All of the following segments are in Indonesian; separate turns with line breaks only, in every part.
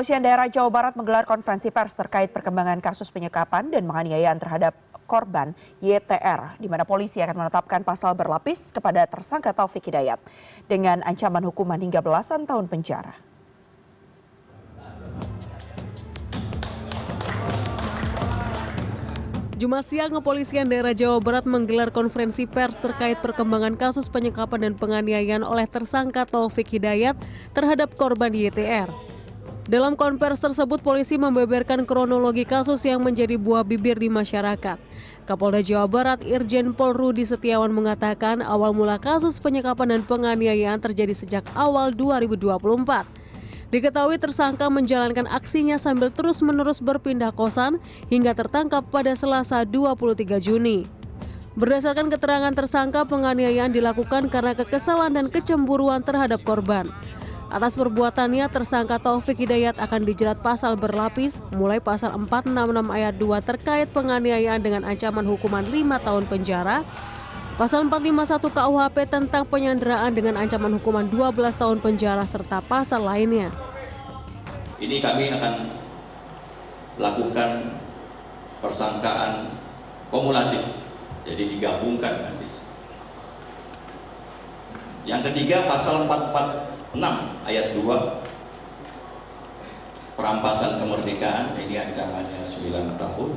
Kepolisian Daerah Jawa Barat menggelar konferensi pers terkait perkembangan kasus penyekapan dan penganiayaan terhadap korban YTR, di mana polisi akan menetapkan pasal berlapis kepada tersangka Taufik Hidayat dengan ancaman hukuman hingga belasan tahun penjara.
Jumat siang, Kepolisian Daerah Jawa Barat menggelar konferensi pers terkait perkembangan kasus penyekapan dan penganiayaan oleh tersangka Taufik Hidayat terhadap korban YTR. Dalam konferensi tersebut, polisi membeberkan kronologi kasus yang menjadi buah bibir di masyarakat. Kapolda Jawa Barat Irjen Pol Rudi Setiawan mengatakan awal mula kasus penyekapan dan penganiayaan terjadi sejak awal 2024. Diketahui tersangka menjalankan aksinya sambil terus-menerus berpindah kosan hingga tertangkap pada Selasa 23 Juni. Berdasarkan keterangan tersangka, penganiayaan dilakukan karena kekesalan dan kecemburuan terhadap korban. Atas perbuatannya, tersangka Taufik Hidayat akan dijerat pasal berlapis, mulai pasal 466 ayat 2 terkait penganiayaan dengan ancaman hukuman 5 tahun penjara, pasal 451 KUHP tentang penyanderaan dengan ancaman hukuman 12 tahun penjara, serta pasal lainnya.
Ini kami akan lakukan persangkaan kumulatif, jadi digabungkan nanti. Yang ketiga, pasal 446 ayat 2, perampasan kemerdekaan, ini ancamannya 9 tahun.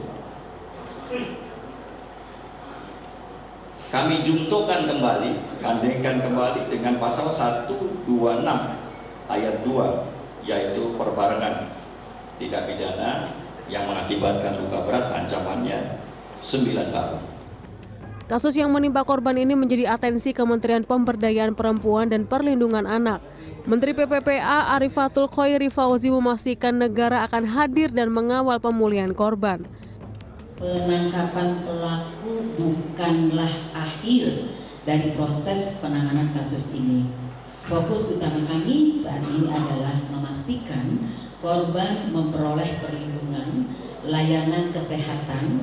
Kami juntokan kembali, gandengkan kembali dengan pasal 126 ayat 2, yaitu perbarengan tindak pidana yang mengakibatkan luka berat, ancamannya 9 tahun.
Kasus yang menimpa korban ini menjadi atensi Kementerian Pemberdayaan Perempuan dan Perlindungan Anak. Menteri PPPA Arifatul Khoiri Fauzi memastikan negara akan hadir dan mengawal pemulihan korban.
Penangkapan pelaku bukanlah akhir dari proses penanganan kasus ini. Fokus utama kami saat ini adalah memastikan korban memperoleh perlindungan, layanan kesehatan,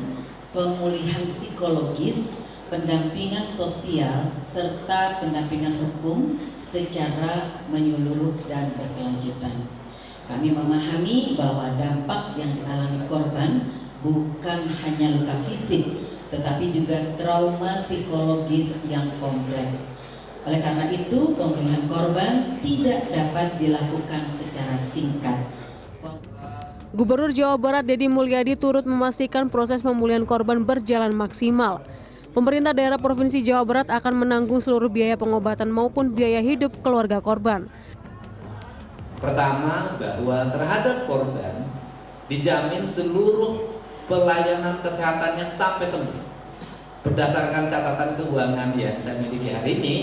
pemulihan psikologis, pendampingan sosial, serta pendampingan hukum secara menyeluruh dan berkelanjutan. Kami memahami bahwa dampak yang dialami korban bukan hanya luka fisik, tetapi juga trauma psikologis yang kompleks. Oleh karena itu, pemulihan korban tidak dapat dilakukan secara singkat.
Gubernur Jawa Barat Deddy Mulyadi turut memastikan proses pemulihan korban berjalan maksimal. Pemerintah daerah Provinsi Jawa Barat akan menanggung seluruh biaya pengobatan maupun biaya hidup keluarga korban.
Pertama, bahwa terhadap korban dijamin seluruh pelayanan kesehatannya sampai sembuh. Berdasarkan catatan keuangan yang saya miliki hari ini,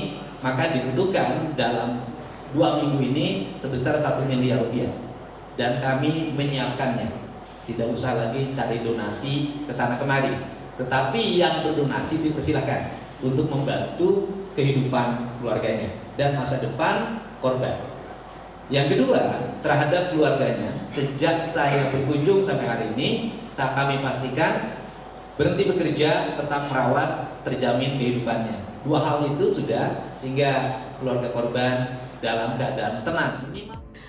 maka dibutuhkan dalam 2 minggu ini sebesar 1 miliar rupiah. Dan kami menyiapkannya. Tidak usah lagi cari donasi ke sana kemari. Tetapi yang berdonasi dipersilakan untuk membantu kehidupan keluarganya dan masa depan korban. Yang kedua, terhadap keluarganya, sejak saya berkunjung sampai hari ini, kami pastikan berhenti bekerja, tetap merawat, terjamin kehidupannya. 2 hal itu sudah, sehingga keluarga korban dalam keadaan tenang.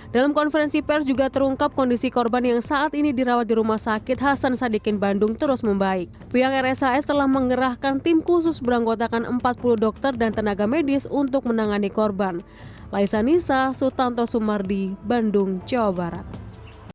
Dalam konferensi pers juga terungkap kondisi korban yang saat ini dirawat di Rumah Sakit Hasan Sadikin Bandung terus membaik. Pihak RSHS telah mengerahkan tim khusus beranggotakan 40 dokter dan tenaga medis untuk menangani korban. Laisa Nisa, Sutanto Sumardi, Bandung, Jawa Barat.